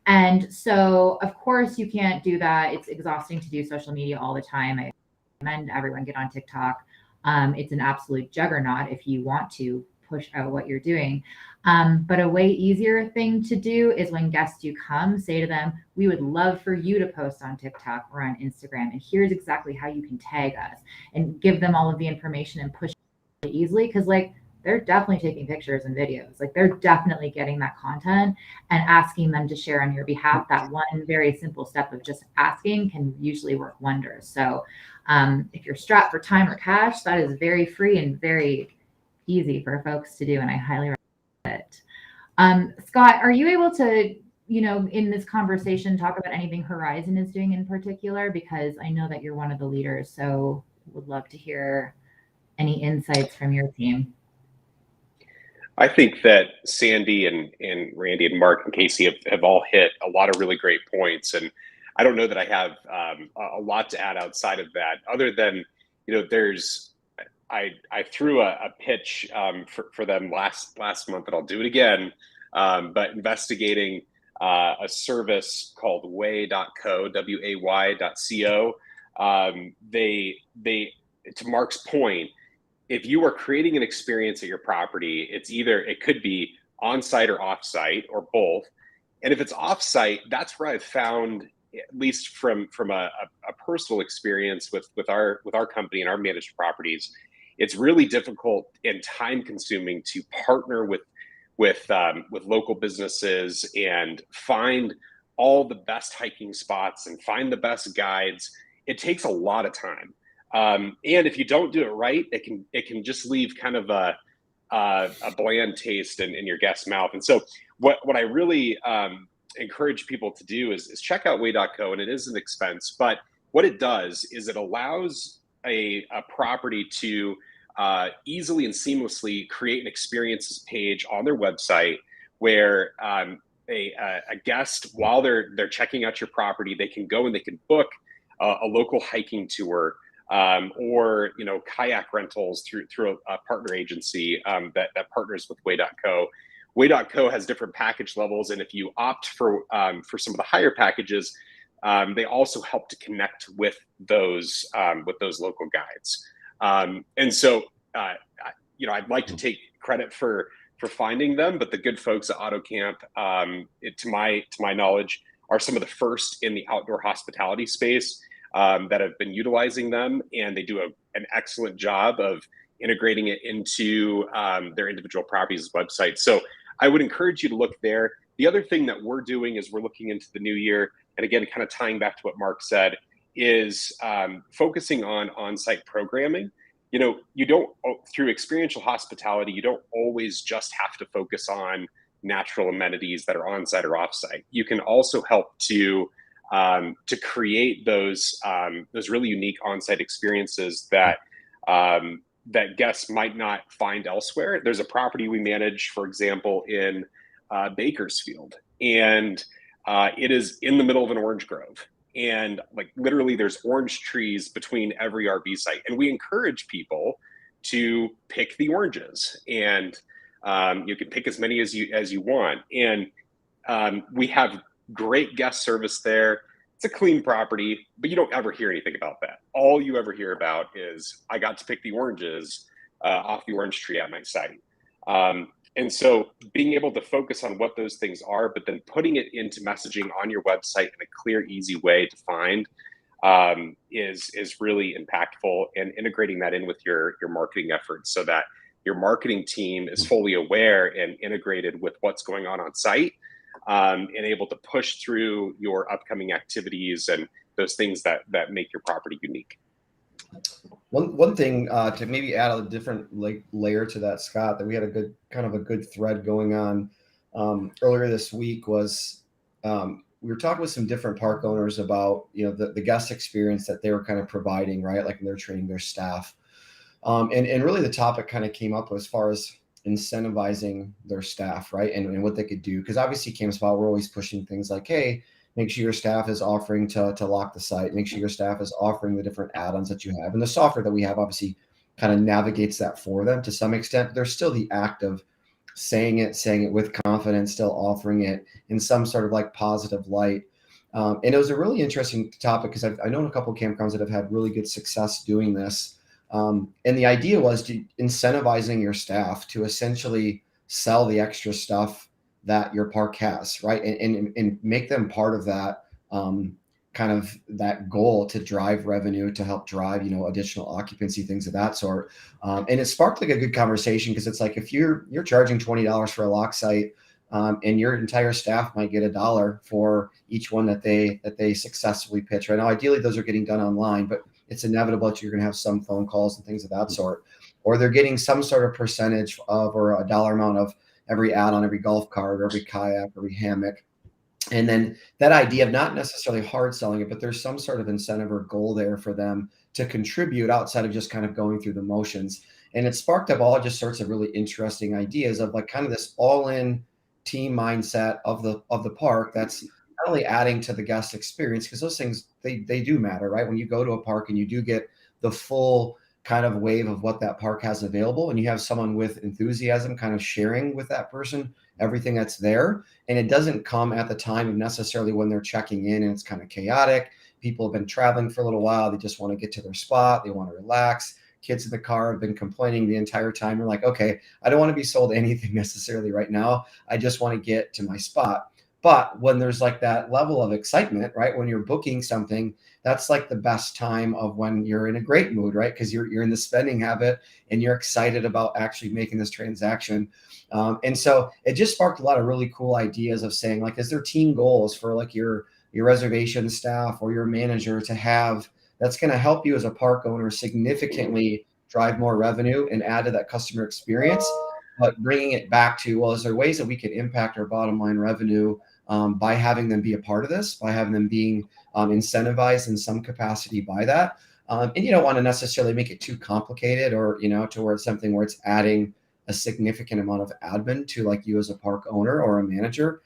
And so, of course, you can't do that. It's exhausting to do social media all the time. I recommend everyone get on TikTok. It's an absolute juggernaut if you want to push out what you're doing. But a way easier thing to do is when guests do come, say to them, we would love for you to post on TikTok or on Instagram. And here's exactly how you can tag us, and give them all of the information and push it easily. Cause they're definitely taking pictures and videos. They're definitely getting that content, and asking them to share on your behalf. That one very simple step of just asking can usually work wonders. So if you're strapped for time or cash, that is very free and very easy for folks to do. And I highly recommend it. Scott, are you able to, in this conversation, talk about anything Horizon is doing in particular? Because I know that you're one of the leaders, so would love to hear any insights from your team. I think that Sandy and Randy and Mark and Casey have all hit a lot of really great points. And I don't know that I have a lot to add outside of that, other than, I threw a pitch for them last month, and I'll do it again. But investigating a service called way.co, way.co. They, to Mark's point, if you are creating an experience at your property, it could be on-site or off-site or both. And if it's off-site, that's where I've found, at least from a personal experience with our company and our managed properties, it's really difficult and time consuming to partner with local businesses and find all the best hiking spots and find the best guides. It takes a lot of time. And if you don't do it right, it can just leave kind of a bland taste in your guest's mouth. And so what I really encourage people to do is check out way.co, and it is an expense, but what it does is it allows a property to easily and seamlessly create an experiences page on their website where a guest while they're checking out your property, they can go and they can book a local hiking tour, or kayak rentals through a partner agency that partners with Way.co. Way.co has different package levels, and if you opt for some of the higher packages, they also help to connect with those local guides. And so I'd like to take credit for finding them, but the good folks at AutoCamp, to my knowledge, are some of the first in the outdoor hospitality space that have been utilizing them, and they do an excellent job of integrating it into their individual properties' websites. So I would encourage you to look there. The other thing that we're doing is we're looking into the new year, and again, kind of tying back to what Mark said, is focusing on on-site programming. You don't, through experiential hospitality, you don't always just have to focus on natural amenities that are on-site or off-site. You can also help to create those really unique on-site experiences that guests might not find elsewhere. There's a property we manage, for example, in Bakersfield, and it is in the middle of an orange grove. And like literally there's orange trees between every RV site. And we encourage people to pick the oranges, and you can pick as many as you want. And we have great guest service there. It's a clean property, but you don't ever hear anything about that. All you ever hear about is, I got to pick the oranges off the orange tree at my site. And so being able to focus on what those things are, but then putting it into messaging on your website in a clear, easy way to find is really impactful, and integrating that in with your marketing efforts so that your marketing team is fully aware and integrated with what's going on site, and able to push through your upcoming activities and those things that make your property unique. One thing to maybe add a different layer to that, Scott, that we had a good thread going on earlier this week was we were talking with some different park owners about the guest experience that they were kind of providing, right? Like when they're training their staff, and really the topic kind of came up as far as incentivizing their staff, right? And what they could do, because obviously Campspot, we're always pushing things like, hey, make sure your staff is offering to lock the site. Make sure your staff is offering the different add-ons that you have. And the software that we have obviously kind of navigates that for them to some extent. There's still the act of saying it with confidence, still offering it in some sort of like positive light. And it was a really interesting topic because I know a couple of campgrounds that have had really good success doing this. And the idea was to incentivizing your staff to essentially sell the extra stuff that your park has, right? And make them part of that kind of that goal to drive revenue, to help drive, additional occupancy, things of that sort. And it sparked like a good conversation, because it's like, if you're charging $20 for a lock site, and your entire staff might get $1 for each one that they successfully pitch. Right now, ideally those are getting done online, but it's inevitable that you're going to have some phone calls and things of that sort, or they're getting some sort of percentage of, or a dollar amount of every add-on, every golf cart, every kayak, every hammock. And then that idea of not necessarily hard selling it, but there's some sort of incentive or goal there for them to contribute outside of just kind of going through the motions. And it sparked up all just sorts of really interesting ideas of like kind of this all-in team mindset of the park that's not only adding to the guest experience, because those things, they do matter, right? When you go to a park and you do get the full kind of wave of what that park has available, and you have someone with enthusiasm kind of sharing with that person everything that's there, and it doesn't come at the time of necessarily when they're checking in and it's kind of chaotic. People have been traveling for a little while, they just want to get to their spot, they want to relax. Kids in the car have been complaining the entire time. They're like, okay, I don't want to be sold anything necessarily right now, I just want to get to my spot. But when there's like that level of excitement, right, when you're booking something, that's like the best time of when you're in a great mood, right? Because you're in the spending habit and you're excited about actually making this transaction. And so it just sparked a lot of really cool ideas of saying, like, is there team goals for like your reservation staff or your manager to have, that's going to help you as a park owner significantly drive more revenue and add to that customer experience, but bringing it back to, well, is there ways that we can impact our bottom line revenue by having them be a part of this, by having them being incentivized in some capacity by that. And you don't want to necessarily make it too complicated, or, to where it's something where it's adding a significant amount of admin to like you as a park owner or a manager.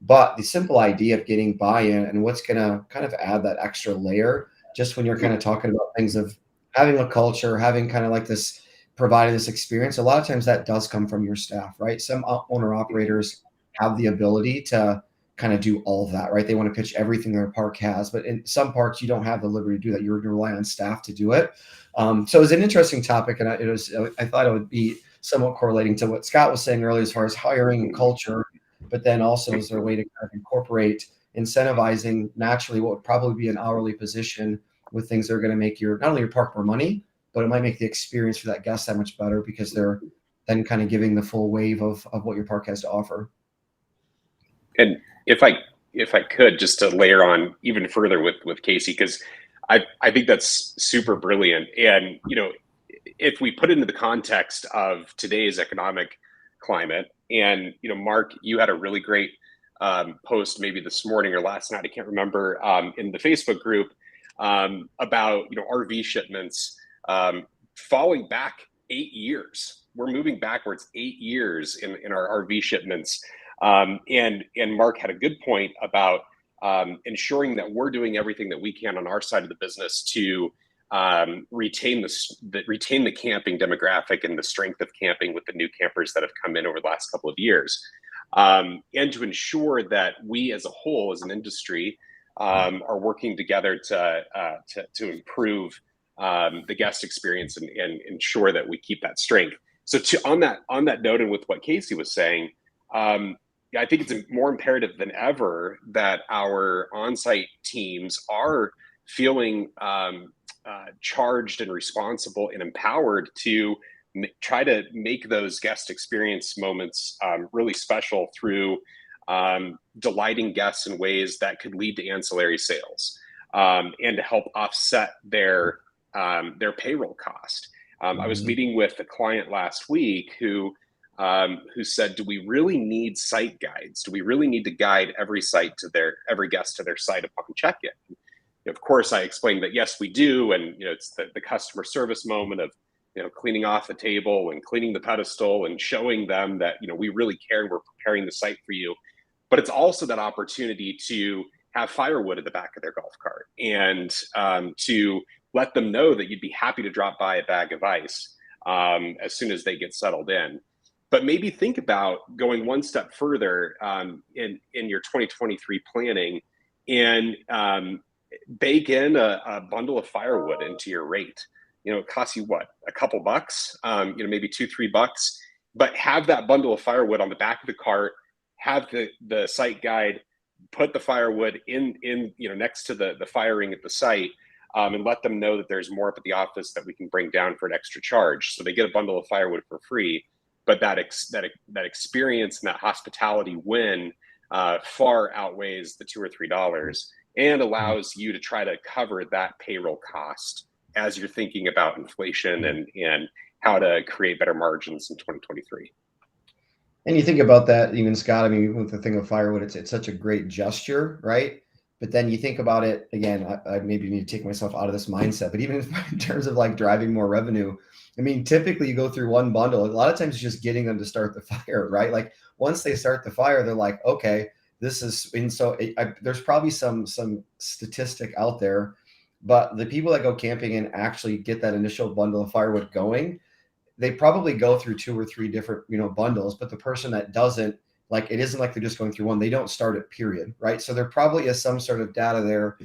But the simple idea of getting buy-in and what's going to kind of add that extra layer, just when you're kind of talking about things of having a culture, having kind of like this, providing this experience, a lot of times that does come from your staff, right? Some owner operators have the ability to kind of do all of that, right? They want to pitch everything their park has, but in some parks you don't have the liberty to do that. You're going to rely on staff to do it. So it's an interesting topic, and I thought it would be somewhat correlating to what Scott was saying earlier as far as hiring and culture, but then also is there a way to kind of incorporate incentivizing naturally what would probably be an hourly position with things that are going to make not only your park more money, but it might make the experience for that guest that much better because they're then kind of giving the full wave of what your park has to offer. And if I could just to layer on even further with Casey, because I think that's super brilliant. And, if we put it into the context of today's economic climate, and, Mark, you had a really great post maybe this morning or last night, I can't remember, in the Facebook group about, RV shipments falling back 8 years. We're moving backwards 8 years in our RV shipments. And Mark had a good point about ensuring that we're doing everything that we can on our side of the business to retain the camping demographic and the strength of camping with the new campers that have come in over the last couple of years, and to ensure that we as a whole, as an industry, are working together to improve the guest experience and ensure that we keep that strength. So on that note, and with what Casey was saying, I think it's more imperative than ever that our on-site teams are feeling charged and responsible and empowered to try to make those guest experience moments really special through delighting guests in ways that could lead to ancillary sales and to help offset their payroll cost. I was meeting with a client last week who said, do we really need site guides? Do we really need to guide every guest to their site upon check-in? Of course, I explained that, yes, we do. And, it's the customer service moment of, cleaning off the table and cleaning the pedestal and showing them that, we really care and we're preparing the site for you. But it's also that opportunity to have firewood at the back of their golf cart and to let them know that you'd be happy to drop by a bag of ice as soon as they get settled in. But maybe think about going one step further in your 2023 planning and bake in a bundle of firewood into your rate. It costs you what, a couple bucks, maybe $2-3, but have that bundle of firewood on the back of the cart, have the site guide put the firewood in next to the fire ring at the site, and let them know that there's more up at the office that we can bring down for an extra charge. So they get a bundle of firewood for free, but that experience and that hospitality win far outweighs the $2 or $3 and allows you to try to cover that payroll cost as you're thinking about inflation and how to create better margins in 2023. And you think about that, even Scott, I mean, with the thing of firewood, it's such a great gesture, right? But then you think about it again, I maybe need to take myself out of this mindset, but even in terms of like driving more revenue, I mean, typically you go through one bundle. A lot of times it's just getting them to start the fire, right? Like once they start the fire, they're like, okay, this is, and so there's probably some statistic out there, but the people that go camping and actually get that initial bundle of firewood going, they probably go through 2 or 3 different, bundles, but the person that doesn't, like, it isn't like they're just going through one, they don't start it, period. Right. So there probably is some sort of data there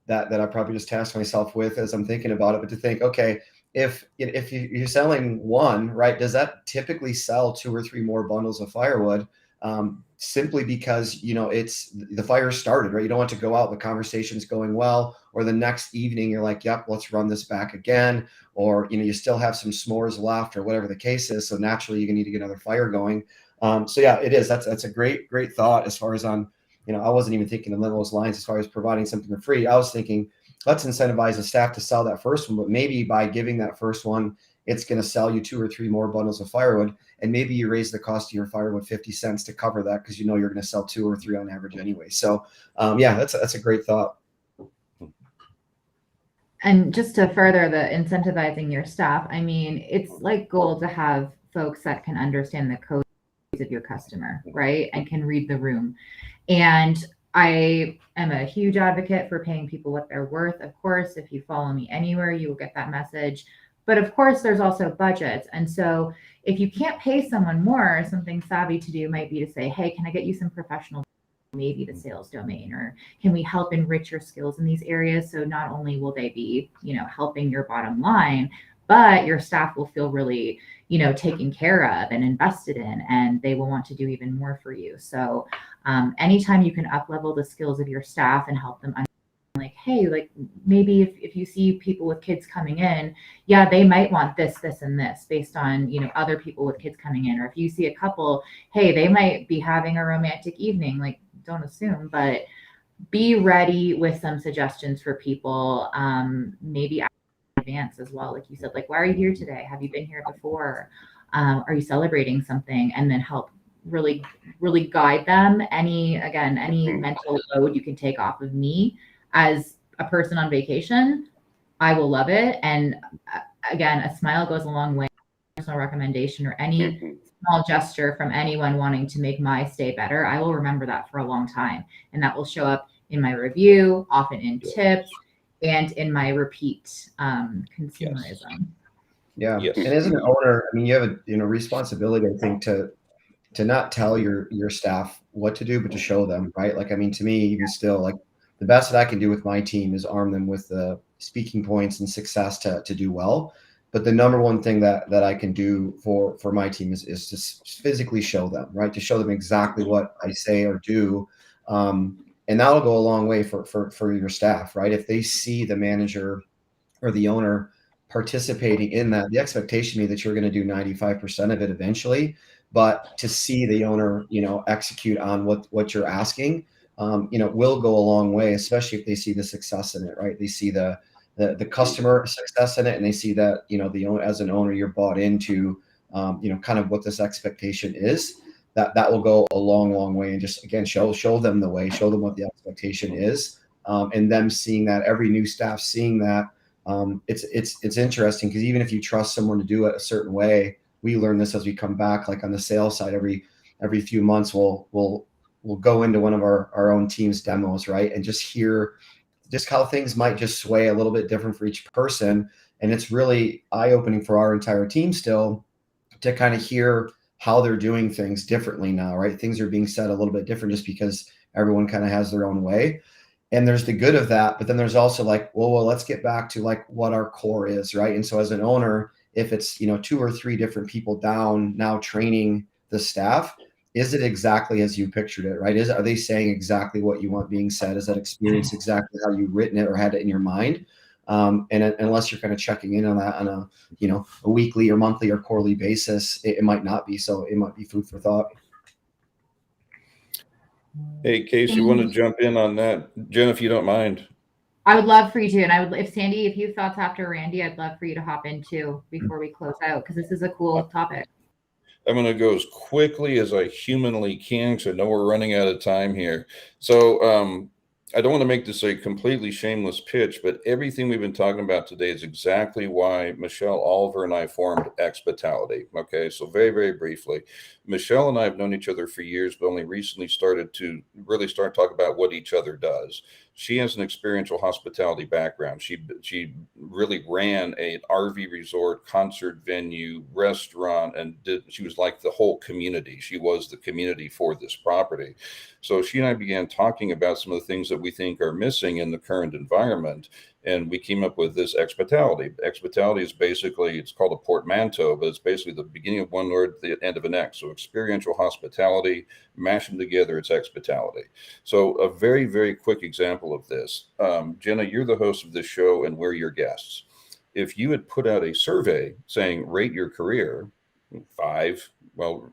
that I probably just tasked myself with as I'm thinking about it, but to think, okay, if you're selling one, right, does that typically sell 2 or 3 more bundles of firewood? Simply because, it's the fire started, right? You don't want to go out, the conversation's going well, or the next evening you're like, yep, let's run this back again. Or, you still have some s'mores left or whatever the case is. So naturally you're going to need to get another fire going. So yeah, it is. That's a great thought as far as on, I wasn't even thinking along those lines as far as providing something for free. I was thinking, let's incentivize the staff to sell that first one, but maybe by giving that first one, it's going to sell you 2 or 3 more bundles of firewood. And maybe you raise the cost of your firewood 50 cents to cover that because you're going to sell 2 or 3 on average anyway. So yeah, that's a great thought. And just to further the incentivizing your staff, I mean, it's like gold to have folks that can understand the code of your customer, right? And can read the room. And I am a huge advocate for paying people what they're worth. Of course, if you follow me anywhere, you will get that message. But of course, there's also budgets. And so if you can't pay someone more, something savvy to do might be to say, hey, can I get you some professional, maybe the sales domain, or can we help enrich your skills in these areas? So not only will they be, helping your bottom line, but your staff will feel really, taken care of and invested in, and they will want to do even more for you. So anytime you can up level the skills of your staff and help them understand, like, hey, like maybe if you see people with kids coming in, yeah, they might want this, and this based on, other people with kids coming in. Or if you see a couple, hey, they might be having a romantic evening, like don't assume, but be ready with some suggestions for people. Maybe advance as well, like you said, like, why are you here today? Have you been here before? Are you celebrating something? And then help really guide them. Any mental load you can take off of me as a person on vacation, I will love it. And again, a smile goes a long way. Personal recommendation or any small gesture from anyone wanting to make my stay better, I will remember that for a long time, and that will show up in my review, often in tips, and in my repeat consumerism. Yeah. And as an owner, I mean, you have a responsibility, I think, to not tell your staff what to do, but to show them, right? Like, I mean, to me, even still, like the best that I can do with my team is arm them with the speaking points and success to do well. But the number one thing that I can do for my team is to physically show them, right? To show them exactly what I say or do. And that'll go a long way for your staff, right? If they see the manager or the owner participating in that, the expectation may be that you're going to do 95% of it eventually, but to see the owner, execute on what you're asking, will go a long way, especially if they see the success in it, right? They see the customer success in it, and they see that, the owner, as an owner, you're bought into, kind of what this expectation is. That will go a long way, and just again show them the way, show them what the expectation is, and them seeing that, every new staff seeing that. It's interesting because even if you trust someone to do it a certain way, we learn this as we come back, like on the sales side, every few months we'll go into one of our own team's demos, right, and just hear just how things might just sway a little bit different for each person. And it's really eye-opening for our entire team still to kind of hear how they're doing things differently now, right? Things are being said a little bit different just because everyone kind of has their own way. And there's the good of that, but then there's also like, well, let's get back to like what our core is, right? And so as an owner, if it's, 2 or 3 different people down now training the staff, is it exactly as you pictured it, right? Are they saying exactly what you want being said? Is that experience exactly how you've written it or had it in your mind? And unless you're kind of checking in on that on a weekly or monthly or quarterly basis, it might not be. So it might be food for thought. Hey, Casey, you want to jump in on that? Jen, if you don't mind. I would love for you to. And if Sandy, if you have thoughts after Randy, I'd love for you to hop in too before we close out, because this is a cool topic. I'm going to go as quickly as I humanly can because I know we're running out of time here. So I don't want to make this a completely shameless pitch, but everything we've been talking about today is exactly why Michelle Oliver and I formed Expitality. Okay, so very, very briefly, Michelle and I have known each other for years, but only recently started to really start talking about what each other does. She has an experiential hospitality background. She really ran an RV resort, concert venue, restaurant, and she was like the whole community. She was the community for this property. So she and I began talking about some of the things that we think are missing in the current environment. And we came up with this Expitality. Expitality is basically, it's called a portmanteau, but it's basically the beginning of one word, the end of an X. So experiential hospitality, mash them together, it's Expitality. So a very, very quick example of this. Jenna, you're the host of this show and we're your guests. If you had put out a survey saying, rate your career, 5, well,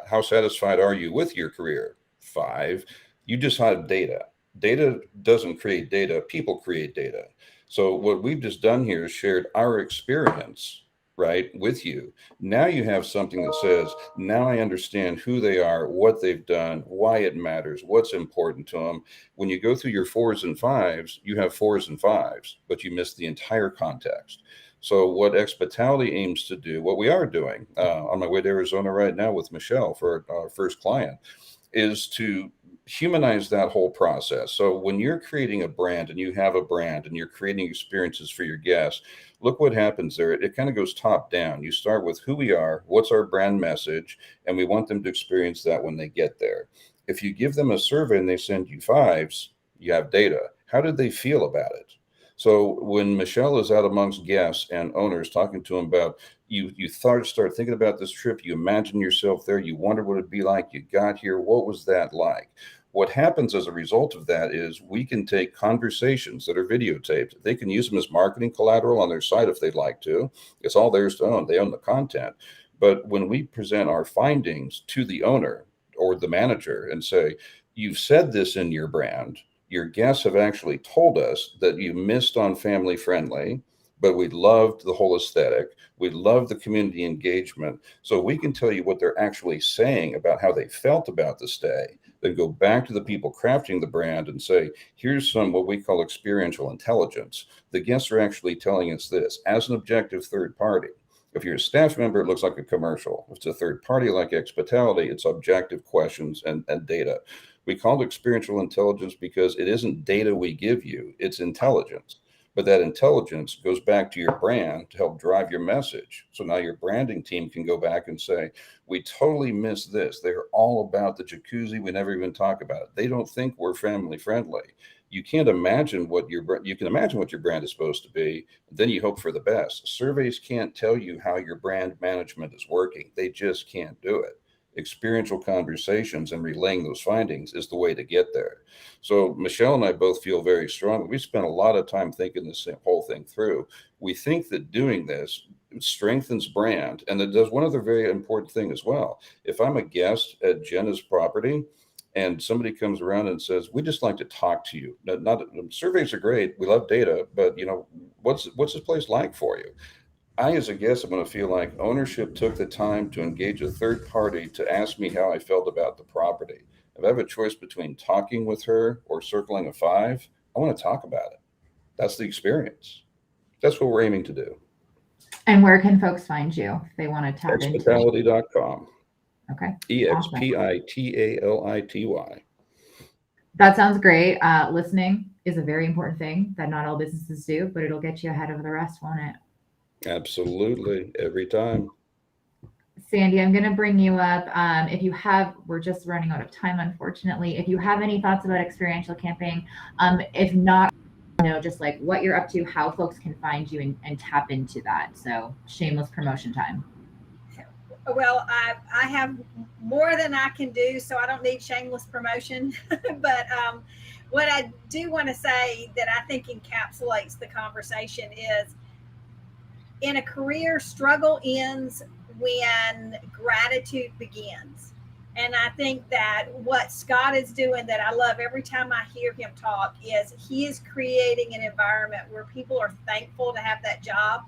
how satisfied are you with your career? 5. You just have data. Data doesn't create data, people create data. So what we've just done here is shared our experience, right, with you. Now you have something that says, now I understand who they are, what they've done, why it matters, what's important to them. When you go through your 4s and 5s, you have 4s and 5s, but you miss the entire context. So what Expitality aims to do, what we are doing on my way to Arizona right now with Michelle for our first client, is to humanize that whole process. So when you're creating a brand and you have a brand and you're creating experiences for your guests, look what happens there. It kind of goes top down. You start with who we are, what's our brand message, and we want them to experience that when they get there. If you give them a survey and they send you fives, you have data. How did they feel about it? So when Michelle is out amongst guests and owners talking to them about you start thinking about this trip, you imagine yourself there, you wonder what it'd be like, you got here, what was that like? What happens as a result of that is we can take conversations that are videotaped. They can use them as marketing collateral on their site if they'd like to. It's all theirs to own. They own the content. But when we present our findings to the owner or the manager and say, you've said this in your brand, your guests have actually told us that you missed on family friendly, but we loved the whole aesthetic. We loved the community engagement. So we can tell you what they're actually saying about how they felt about the stay, then go back to the people crafting the brand and say, here's some what we call experiential intelligence. The guests are actually telling us this as an objective third party. If you're a staff member, it looks like a commercial. If it's a third party like Expitality, it's objective questions and data. We call it experiential intelligence because it isn't data we give you, it's intelligence. But that intelligence goes back to your brand to help drive your message. So now your branding team can go back and say, we totally missed this. They're all about the jacuzzi. We never even talk about it. They don't think we're family friendly. You can't imagine you can imagine what your brand is supposed to be. Then you hope for the best. Surveys can't tell you how your brand management is working. They just can't do it. Experiential conversations and relaying those findings is the way to get there. So Michelle and I both feel very strongly. We spent a lot of time thinking this whole thing through. We think that doing this strengthens brand, and it does one other very important thing as well. If I'm a guest at Jenna's property and somebody comes around and says, we just like to talk to you. Not surveys are great. We love data, but what's this place like for you? I, as a guest, am going to feel like ownership took the time to engage a third party to ask me how I felt about the property. If I have a choice between talking with her or circling a 5, I want to talk about it. That's the experience. That's what we're aiming to do. And where can folks find you if they want to tap into Expitality.com. Okay. EXPITALITY. That sounds great. Listening is a very important thing that not all businesses do, but it'll get you ahead of the rest, won't it? Absolutely. Every time. Sandy, I'm going to bring you up. We're just running out of time, unfortunately. If you have any thoughts about experiential camping, if not, just like what you're up to, how folks can find you and tap into that. So shameless promotion time. Well, I have more than I can do, so I don't need shameless promotion. But what I do want to say that I think encapsulates the conversation is, in a career, struggle ends when gratitude begins. And I think that what Scott is doing, that I love every time I hear him talk, is he is creating an environment where people are thankful to have that job.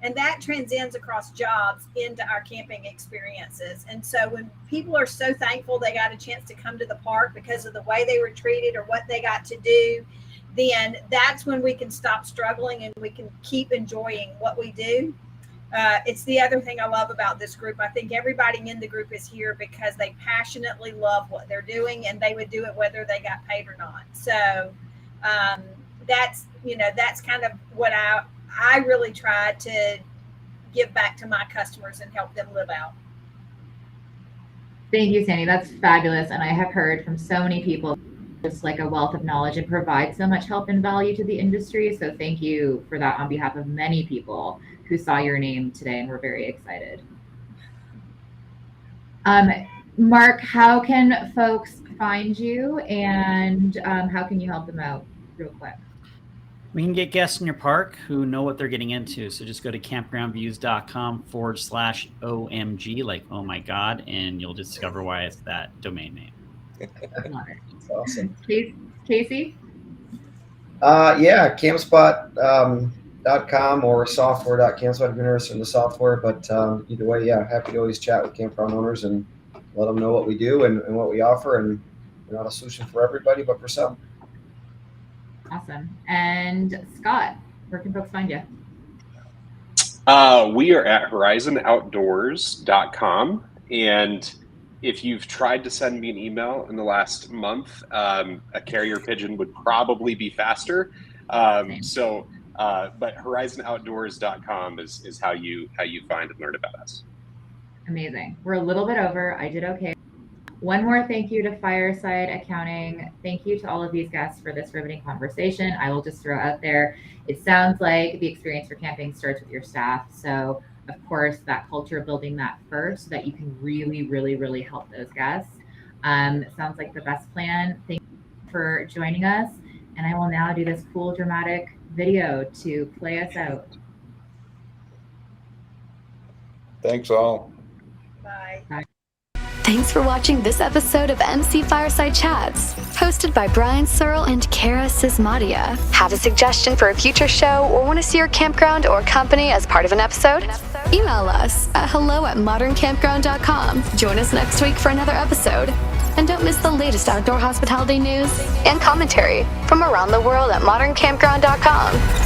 And that transcends across jobs into our camping experiences. And so when people are so thankful they got a chance to come to the park because of the way they were treated or what they got to do, then that's when we can stop struggling and we can keep enjoying what we do. It's the other thing I love about this group. I think everybody in the group is here because they passionately love what they're doing, and they would do it whether they got paid or not. So that's kind of what I really try to give back to my customers and help them live out. Thank you, Sandy. That's fabulous. And I have heard from so many people just like a wealth of knowledge and provide so much help and value to the industry. So thank you for that on behalf of many people who saw your name today and were very excited. Mark, how can folks find you, and how can you help them out real quick? We can get guests in your park who know what they're getting into. So just go to campgroundviews.com/OMG, like, oh my God, and you'll discover why it's that domain name. That's awesome. Casey? Campspot.com or software.campspot if you're interested in the software. But either way, happy to always chat with campground owners and let them know what we do and what we offer. And we're not a solution for everybody, but for some. Awesome. And Scott, where can folks find you? We are at horizonoutdoors.com. And if you've tried to send me an email in the last month, a carrier pigeon would probably be faster. But horizonoutdoors.com is how you find and learn about us. Amazing. We're a little bit over. I did okay. One more thank you to Fireside Accounting. Thank you to all of these guests for this riveting conversation. I will just throw out there, it sounds like the experience for camping starts with your staff. So of course, that culture, building that first so that you can really, really, really help those guests. Sounds like the best plan. Thank you for joining us. And I will now do this cool dramatic video to play us out. Thanks all. Bye. Bye. Thanks for watching this episode of MC Fireside Chats, hosted by Brian Searl and Cara Csizmadia. Have a suggestion for a future show or want to see your campground or company as part of an episode? Email us at hello@moderncampground.com. Join us next week for another episode. And don't miss the latest outdoor hospitality news and commentary from around the world at moderncampground.com.